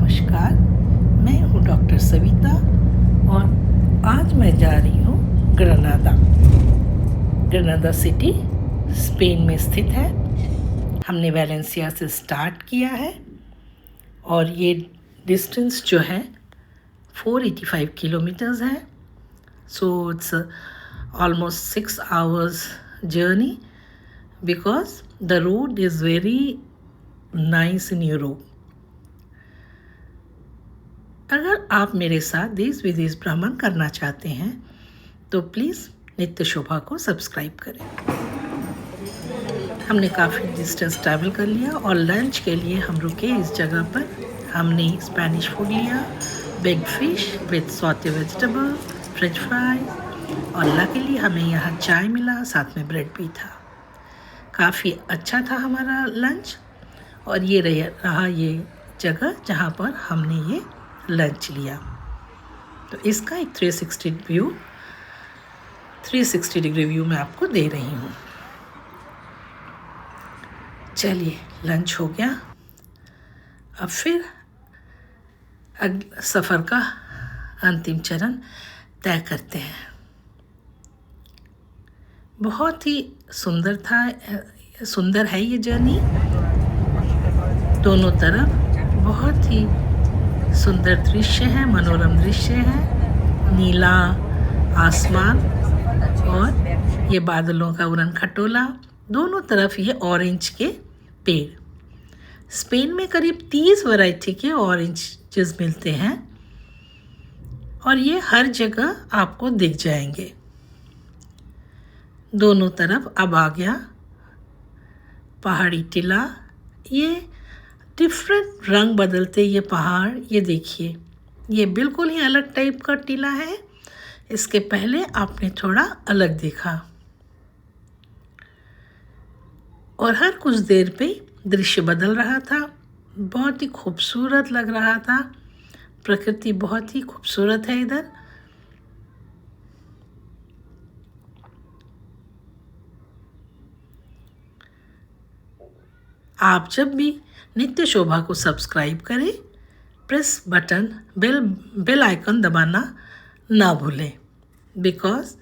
नमस्कार, मैं हूँ डॉक्टर सविता और आज मैं जा रही हूँ ग्रनादा। ग्रनादा सिटी स्पेन में स्थित है। हमने वेलेंसिया से स्टार्ट किया है और ये डिस्टेंस जो है 485 किलोमीटर्स है। So it's almost 6 hours journey because the road is very nice in Europe. अगर आप मेरे साथ देश विदेश भ्रमण करना चाहते हैं तो प्लीज़ नित्य शोभा को सब्सक्राइब करें। हमने काफ़ी डिस्टेंस ट्रैवल कर लिया और लंच के लिए हम रुके इस जगह पर। हमने स्पेनिश फूड लिया, big fish with saute vegetable, French fries और लकीली हमें यहाँ चाय मिला, साथ में ब्रेड भी था। काफ़ी अच्छा था हमारा लंच और ये रहा ये जगह जहाँ पर हमने ये लंच लिया। तो इसका एक 360 डिग्री व्यू मैं आपको दे रही हूँ। चलिए, लंच हो गया। अब फिर सफ़र का अंतिम चरण तय करते हैं। बहुत ही सुंदर है ये जर्नी। दोनों तरफ बहुत ही सुंदर दृश्य है, मनोरम दृश्य है। नीला आसमान और ये बादलों का उड़न खटोला, दोनों तरफ ये ऑरेंज के पेड़। स्पेन में करीब 30 वैरायटी के ऑरेंजेस मिलते हैं और ये हर जगह आपको दिख जाएंगे। दोनों तरफ अब आ गया पहाड़ी टीला। ये डिफरेंट रंग बदलते ये पहाड़, ये देखिए, ये बिल्कुल ही अलग टाइप का टीला है। इसके पहले आपने थोड़ा अलग देखा और हर कुछ देर पे दृश्य बदल रहा था। बहुत ही खूबसूरत लग रहा था। प्रकृति बहुत ही खूबसूरत है इधर। आप जब भी नित्य शोभा को सब्सक्राइब करें, प्रेस बटन बेल आइकन दबाना ना भूलें, बिकॉज़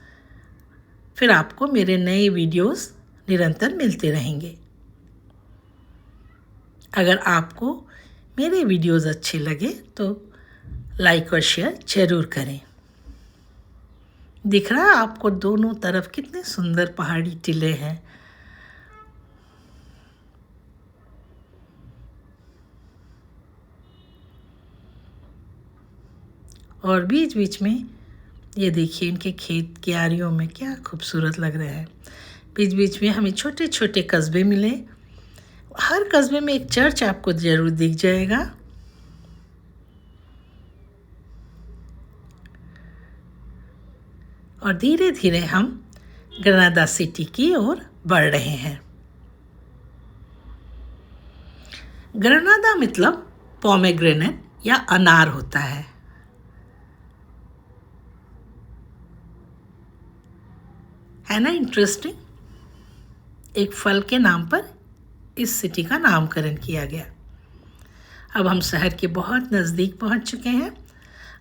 फिर आपको मेरे नए वीडियोस निरंतर मिलते रहेंगे। अगर आपको मेरे वीडियोस अच्छे लगे तो लाइक और शेयर ज़रूर करें। दिख रहा है आपको दोनों तरफ कितने सुंदर पहाड़ी टीले हैं। और बीच बीच में ये देखिए, इनके खेत क्यारियों में क्या खूबसूरत लग रहा है। बीच बीच में हमें छोटे छोटे कस्बे मिले। हर कस्बे में एक चर्च आपको ज़रूर दिख जाएगा। और धीरे धीरे हम ग्रनादा सिटी की ओर बढ़ रहे हैं। ग्रनादा मतलब पोमेग्रेनेट या अनार होता है ना इंटरेस्टिंग। एक फल के नाम पर इस सिटी का नामकरण किया गया। अब हम शहर के बहुत नज़दीक पहुंच चुके हैं।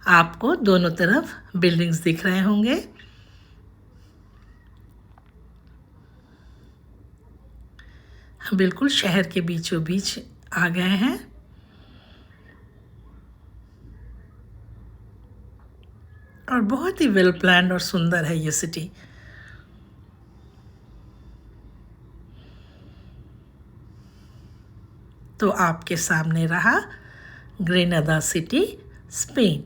आपको दोनों तरफ बिल्डिंग्स दिख रहे होंगे। हम बिल्कुल शहर के बीचों बीच आ गए हैं। और बहुत ही वेल प्लान्ड और सुंदर है ये सिटी। तो आपके सामने रहा ग्रेनादा सिटी, स्पेन।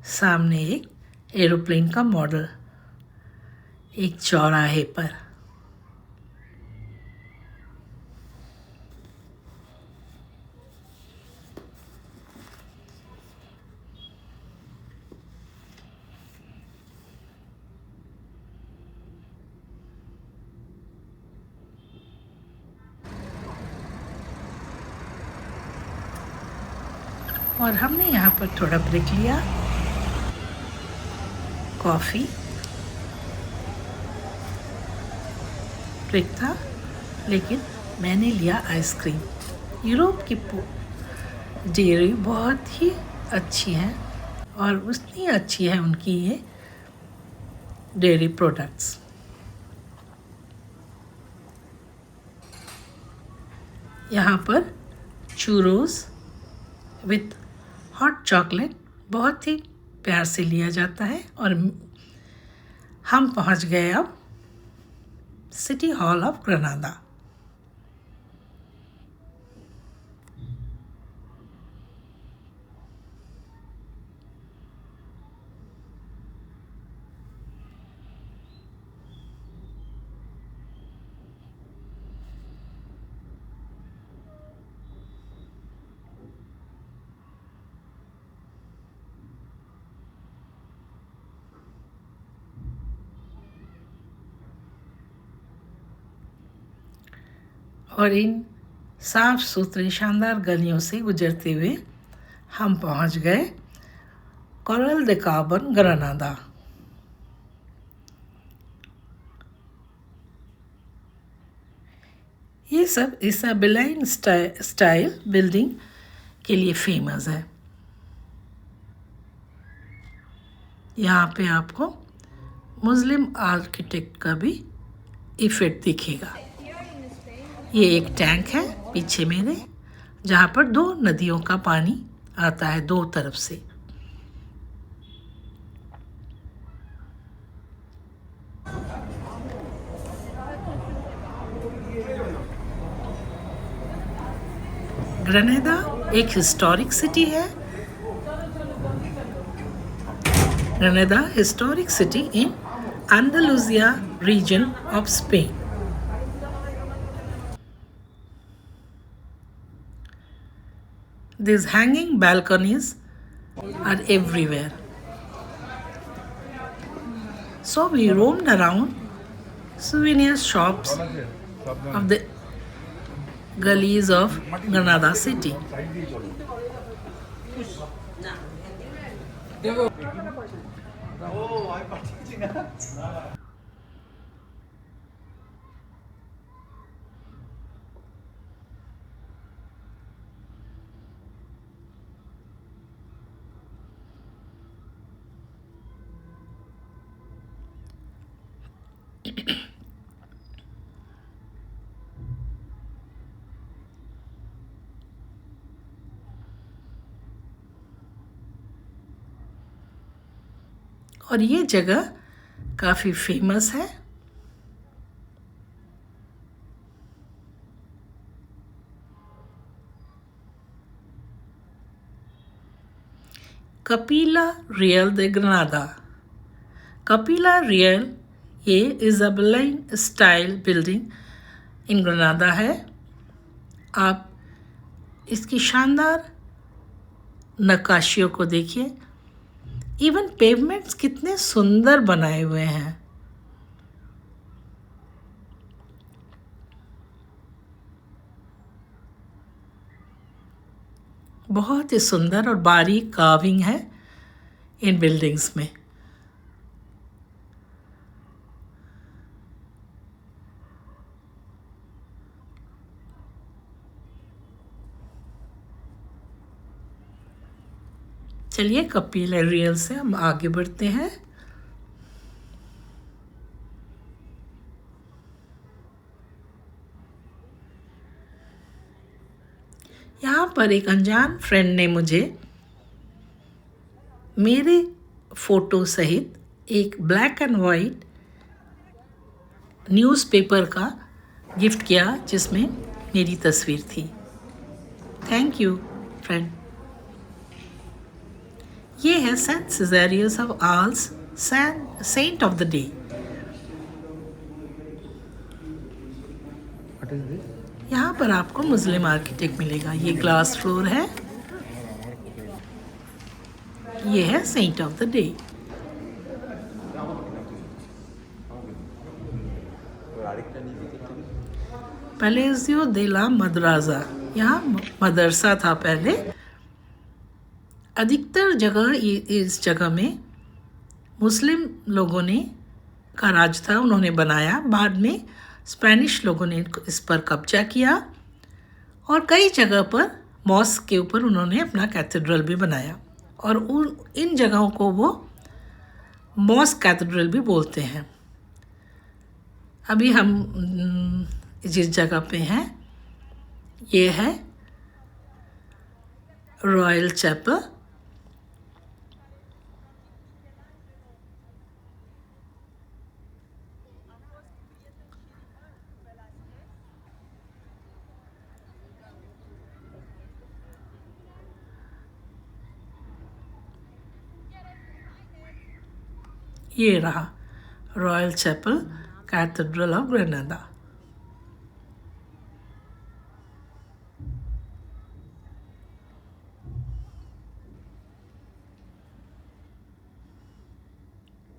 सामने एक एरोप्लेन का मॉडल एक चौराहे पर। और हमने यहाँ पर थोड़ा ब्रेक लिया कॉफ़ी ब्रेक था, लेकिन मैंने लिया आइसक्रीम। यूरोप की डेयरी बहुत ही अच्छी है और उतनी अच्छी है उनकी ये डेयरी प्रोडक्ट्स। यहाँ पर चूरोस विथ हॉट चॉकलेट बहुत ही प्यार से लिया जाता है। और हम पहुँच गए अब सिटी हॉल ऑफ ग्रेनाडा। और इन साफ सुथरी शानदार गलियों से गुजरते हुए हम पहुंच गए कोरल दे काबन ग्रेनाडा। ये सब इसाबेलाइन स्टाइल बिल्डिंग के लिए फेमस है। यहाँ पे आपको मुस्लिम आर्किटेक्ट का भी इफेक्ट दिखेगा। ये एक टैंक है पीछे मेरे, जहाँ पर 2 नदियों का पानी आता है 2 तरफ से। ग्रेनाडा एक हिस्टोरिक सिटी है। Granada historic city in Andalusia region of Spain. These hanging balconies are everywhere. So we roamed around souvenir shops of the gullies of Granada city. और ये जगह काफ़ी फेमस है। कपीला रियल दे ग्रेनाडा। कपीला रियल ये इसाबेलाइन style building in Grenada है। आप इसकी शानदार नक्काशियों को देखिए। इवन पेवमेंट्स कितने सुंदर बनाए हुए हैं। बहुत ही सुंदर और बारीक कार्विंग है इन बिल्डिंग्स में। चलिए कपिला रियल से हम आगे बढ़ते हैं। यहाँ पर एक अनजान फ्रेंड ने मुझे मेरे फोटो सहित एक ब्लैक एंड वाइट न्यूज़पेपर का गिफ्ट किया, जिसमें मेरी तस्वीर थी। Thank you friend. ये है Saint Caesarius of Arles, Saint of the day. यहाँ पर आपको मुस्लिम आर्किटेक्ट मिलेगा। ये ग्लास फ्लोर है। ये है सेंट ऑफ द डे। पैलेसियो दे ला मद्रासा, यहाँ मदरसा था पहले। अधिकतर जगह इस जगह में मुस्लिम लोगों ने का राज था, उन्होंने बनाया। बाद में स्पेनिश लोगों ने इस पर कब्जा किया और कई जगह पर मॉस्क के ऊपर उन्होंने अपना कैथेड्रल भी बनाया और इन जगहों को वो मॉस्क कैथेड्रल भी बोलते हैं। अभी हम जिस जगह पे हैं ये है रॉयल चैपल। ये रहा royal chapel cathedral of Granada.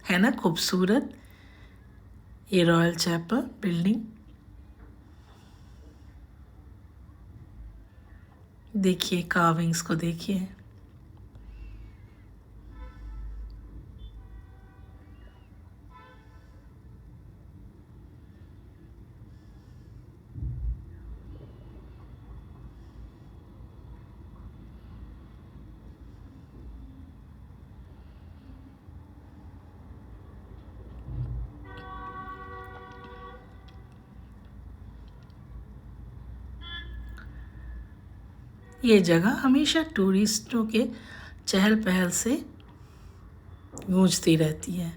है ना खूबसूरत ये रॉयल चैपल बिल्डिंग। देखिए कार्विंग्स को देखिए। ये जगह हमेशा टूरिस्टों के चहल पहल से गूंजती रहती है।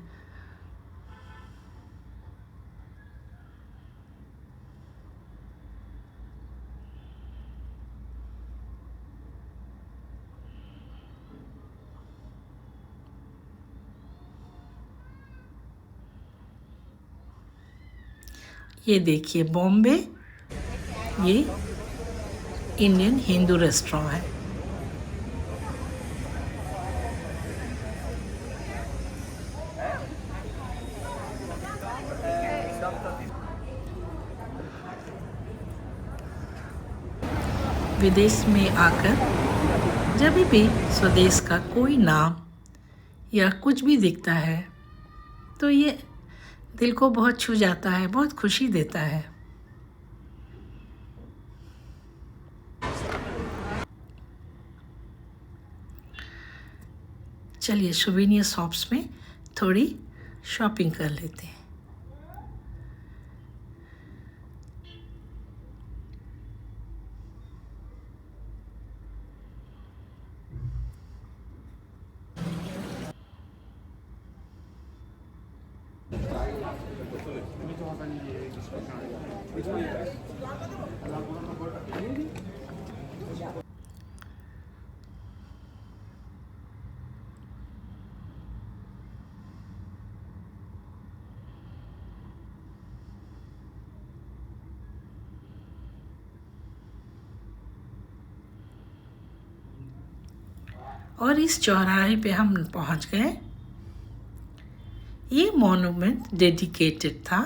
ये देखिए बॉम्बे, ये इंडियन हिंदू रेस्टोरेंट है। विदेश में आकर जब भी स्वदेश का कोई नाम या कुछ भी दिखता है तो ये दिल को बहुत छू जाता है, बहुत खुशी देता है। चलिए सोवेनियर शॉप्स में थोड़ी शॉपिंग कर लेते हैं। और इस चौराहे पे हम पहुंच गए। ये मॉन्यूमेंट डेडिकेटेड था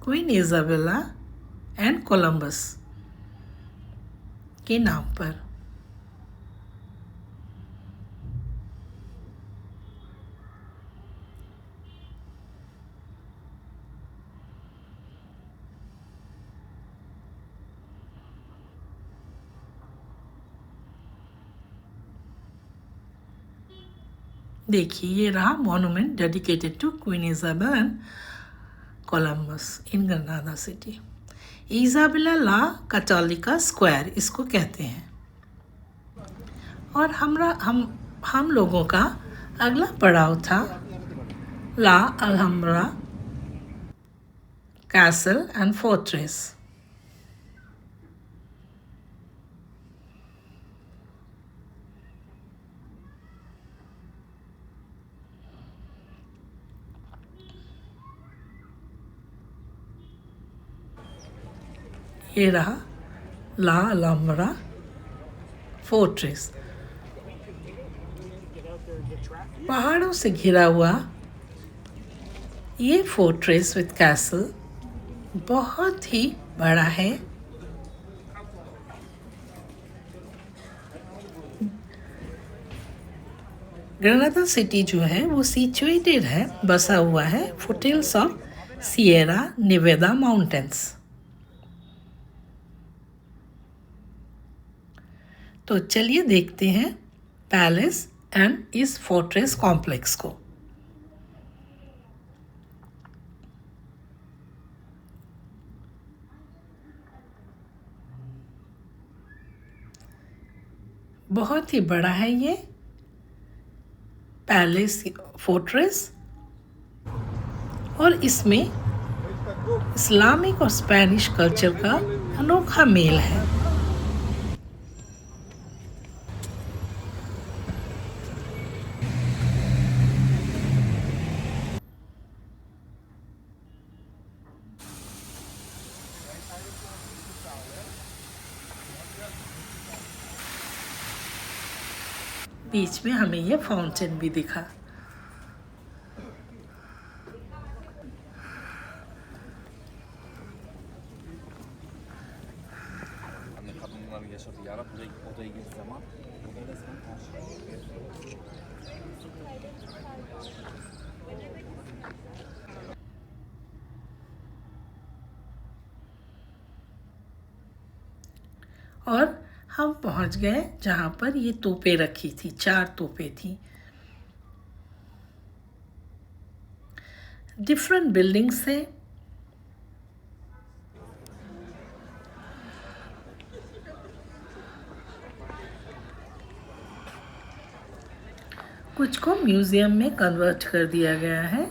क्वीन इजाबेला एंड कोलंबस के नाम पर। देखिए ये रहा monument dedicated to queen Isabella and Columbus in Granada city. Isabella la Catolica square इसको कहते हैं। और हम लोगों का अगला पड़ाव था ला अल्हम्ब्रा कैसल एंड फोर्ट्रेस। ये रहा ला अल्हम्ब्रा फोर्ट्रेस। पहाड़ों से घिरा हुआ ये फोर्ट्रेस विद कैसल बहुत ही बड़ा है। ग्रेनादा सिटी जो है वो सिचुएटेड है, बसा हुआ है foothills of Sierra Newada mountains. तो चलिए देखते हैं पैलेस एंड इस फोर्ट्रेस कॉम्प्लेक्स को। बहुत ही बड़ा है ये पैलेस फोर्ट्रेस, और इसमें इस्लामिक और स्पेनिश कल्चर का अनोखा मेल है। बीच में हमें ये फाउंटेन भी दिखा। Kadınların yaşadığı yer odaya girdiği zaman odayı resmen karşılıyor. और हम पहुंच गए जहां पर ये तोपें रखी थी, 4 तोपें थी। डिफरेंट बिल्डिंग्स थे। कुछ को म्यूजियम में कन्वर्ट कर दिया गया है।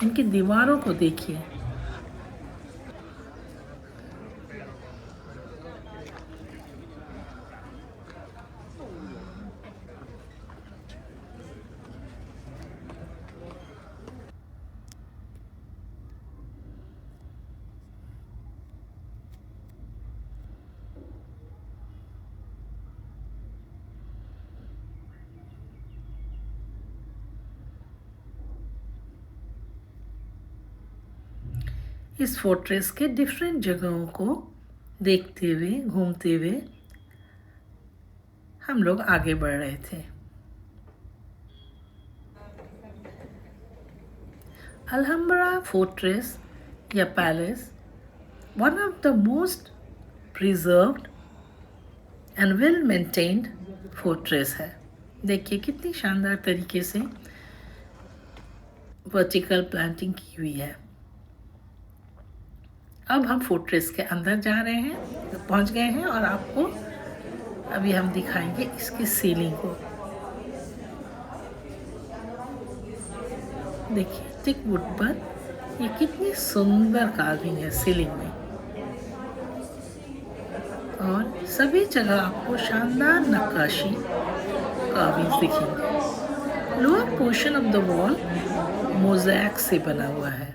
इनकी दीवारों को देखिए। इस फोर्ट्रेस के डिफरेंट जगहों को देखते हुए, घूमते हुए हम लोग आगे बढ़ रहे थे। अल्हम्ब्रा फोर्ट्रेस या palace one of the most preserved and well maintained fortress है। देखिए कितनी शानदार तरीके से वर्टिकल प्लांटिंग की हुई है। अब हम फोर्ट्रेस के अंदर जा रहे हैं, पहुंच गए हैं, और आपको अभी हम दिखाएंगे इसकी सीलिंग को। देखिए टिक वुड पर ये कितनी सुंदर कार्विंग है सीलिंग में, और सभी जगह आपको शानदार नक्काशी कार्विंग दिखेंगे। Lower portion of the wall mosaic से बना हुआ है,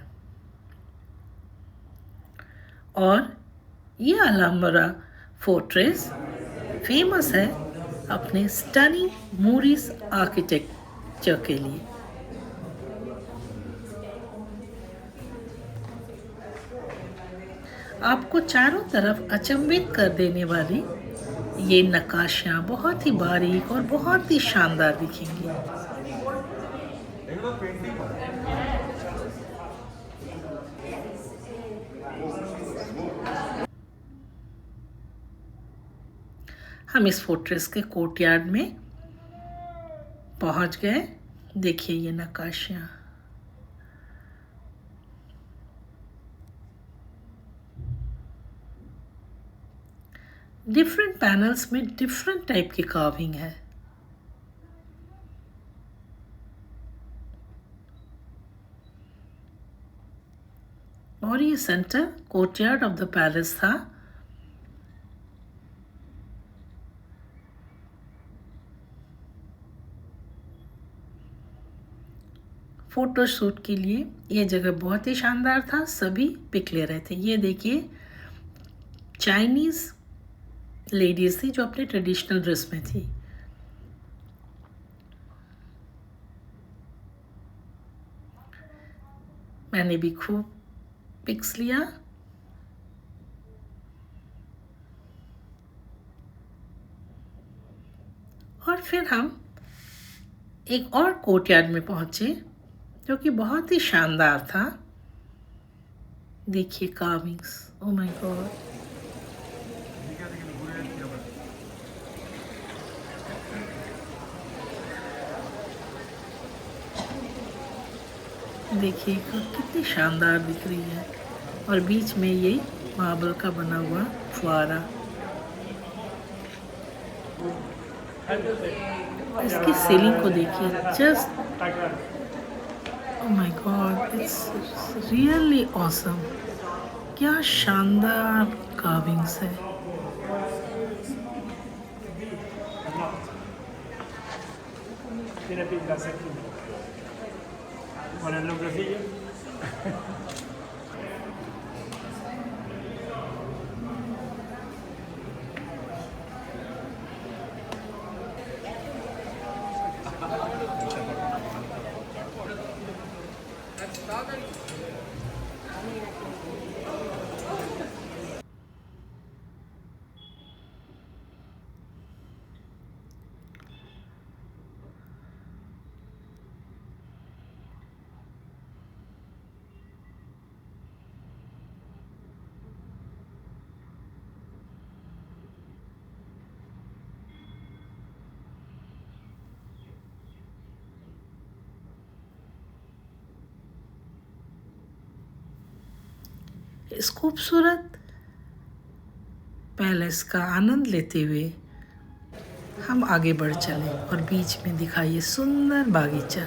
और ये अल्हम्ब्रा फोर्ट्रेस फेमस है अपने स्टनिंग मूरिस आर्किटेक्चर के लिए। आपको चारों तरफ अचंभित कर देने वाली ये नक्काशियाँ बहुत ही बारीक और बहुत ही शानदार दिखेंगी। हम इस फोर्ट्रेस के कोर्टयार्ड में पहुंच गए। देखिए ये नक्काशियाँ। डिफरेंट पैनल्स में डिफरेंट टाइप की कार्विंग है। और ये centre courtyard of the palace था। फोटोशूट के लिए ये जगह बहुत ही शानदार था, सभी पिक ले रहे थे। ये देखिए चाइनीज़ लेडीज़ थी जो अपने ट्रेडिशनल ड्रेस में थी। मैंने भी खूब पिक्स लिया। और फिर हम एक और कोर्टयार्ड में पहुंचे जो कि बहुत ही शानदार था। देखिए कार्विंग्स, ओ माय गॉड। देखिए कितनी शानदार दिख रही है, और बीच में ये मार्बल का बना हुआ फुआरा। इसकी सीलिंग को देखिए, just oh my God, it's really awesome. क्या शानदार कार्विंग्स है। Tiene pinta de ser con el nombrecillo. इस खूबसूरत पैलेस का आनंद लेते हुए हम आगे बढ़ चले, और बीच में दिखा ये सुंदर बागीचा।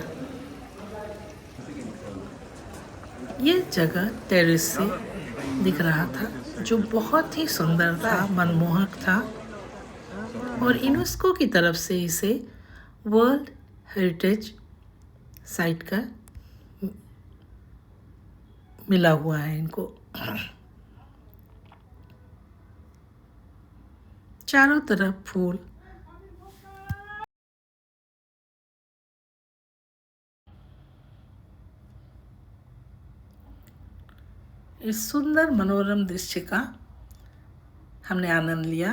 ये जगह टेरेस से दिख रहा था, जो बहुत ही सुंदर था, मनमोहक था, और यूनेस्को की तरफ से इसे वर्ल्ड हेरिटेज साइट का मिला हुआ है इनको। चारों तरफ फूल। इस सुंदर मनोरम दृश्य का हमने आनंद लिया,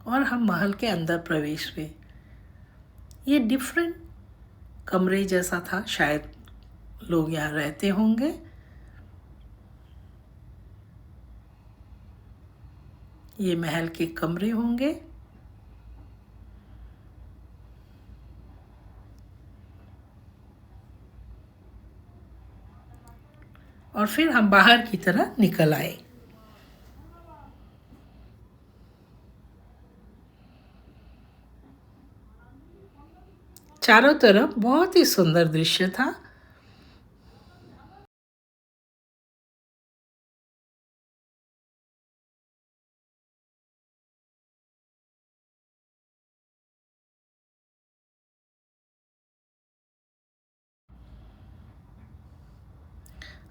और हम महल के अंदर प्रवेश हुए। ये डिफरेंट कमरे जैसा था, शायद लोग यहाँ रहते होंगे। ये महल के कमरे होंगे। और फिर हम बाहर की तरह निकल आए। चारों तरफ बहुत ही सुंदर दृश्य था।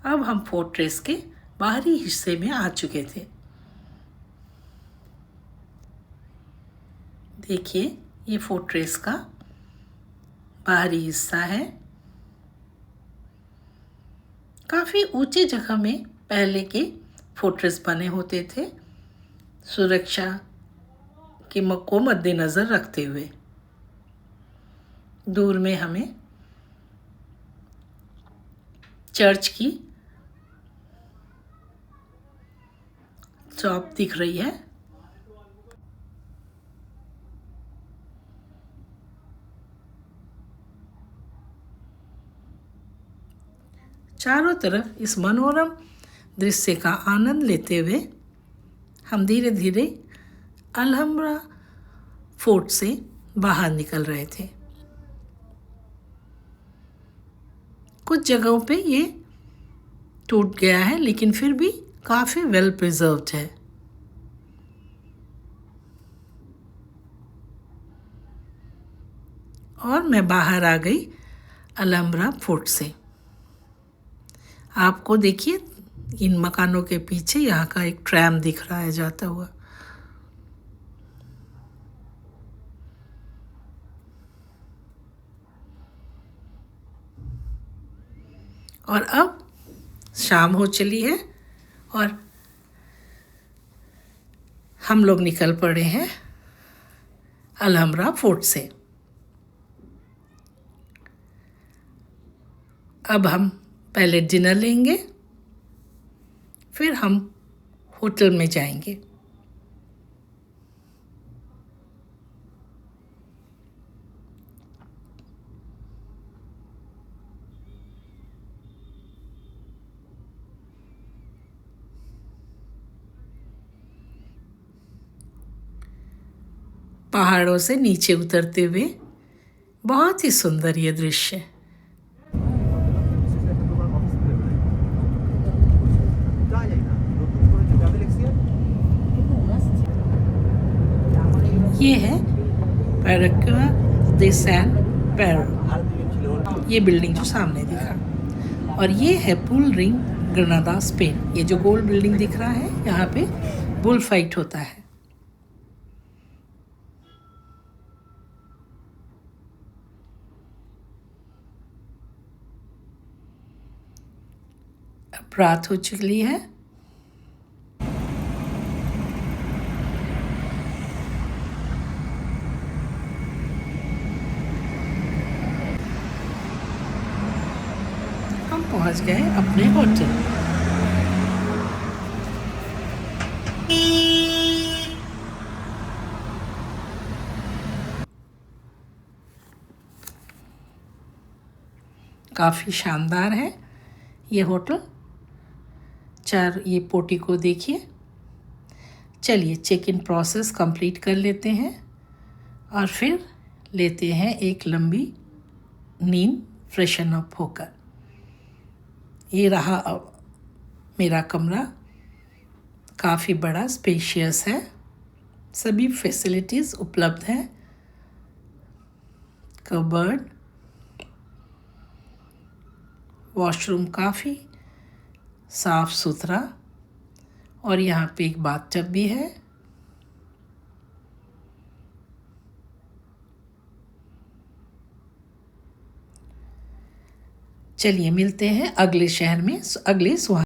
अब हम फोर्ट्रेस के बाहरी हिस्से में आ चुके थे। देखिए, ये फोर्ट्रेस का बाहरी हिस्सा है। काफ़ी ऊंची जगह में पहले के फोर्ट्रेस बने होते थे, सुरक्षा को मद्देनज़र रखते हुए। दूर में हमें चर्च की शॉप दिख रही है। चारों तरफ इस मनोरम दृश्य का आनंद लेते हुए हम धीरे धीरे अल्हम्ब्रा फोर्ट से बाहर निकल रहे थे। कुछ जगहों पे ये टूट गया है, लेकिन फिर भी काफ़ी वेल प्रिजर्व्ड है। और मैं बाहर आ गई अल्हम्ब्रा फोर्ट से। आपको देखिए, इन मकानों के पीछे यहाँ का एक ट्रैम दिख रहा है जाता हुआ। और अब शाम हो चली है और हम लोग निकल पड़े हैं अलहम्ब्रा फोर्ट से। अब हम पहले डिनर लेंगे, फिर हम होटल में जाएंगे। पहाड़ों से नीचे उतरते हुए बहुत ही सुंदर ये दृश्य। ये है पैराक्वा दे सैन पेड्रो, ये बिल्डिंग जो सामने दिखा, और ये है बुल रिंग ग्रेनाडा स्पेन। ये जो गोल बिल्डिंग दिख रहा है, यहाँ पे बुल फाइट होता है। अब रात हो चुकी है। हम पहुंच गए अपने होटल। काफ़ी शानदार है ये होटल। ये पोर्टिको देखिए। चलिए चेक इन प्रोसेस कंप्लीट कर लेते हैं और फिर लेते हैं एक लंबी नींद फ्रेशन अप होकर। ये रहा मेरा कमरा, काफ़ी बड़ा स्पेशियस है, सभी फैसिलिटीज़ उपलब्ध हैं। कबर्ड, वॉशरूम काफ़ी साफ सुथरा, और यहाँ पे एक बाथटब भी है। चलिए मिलते हैं अगले शहर में, अगले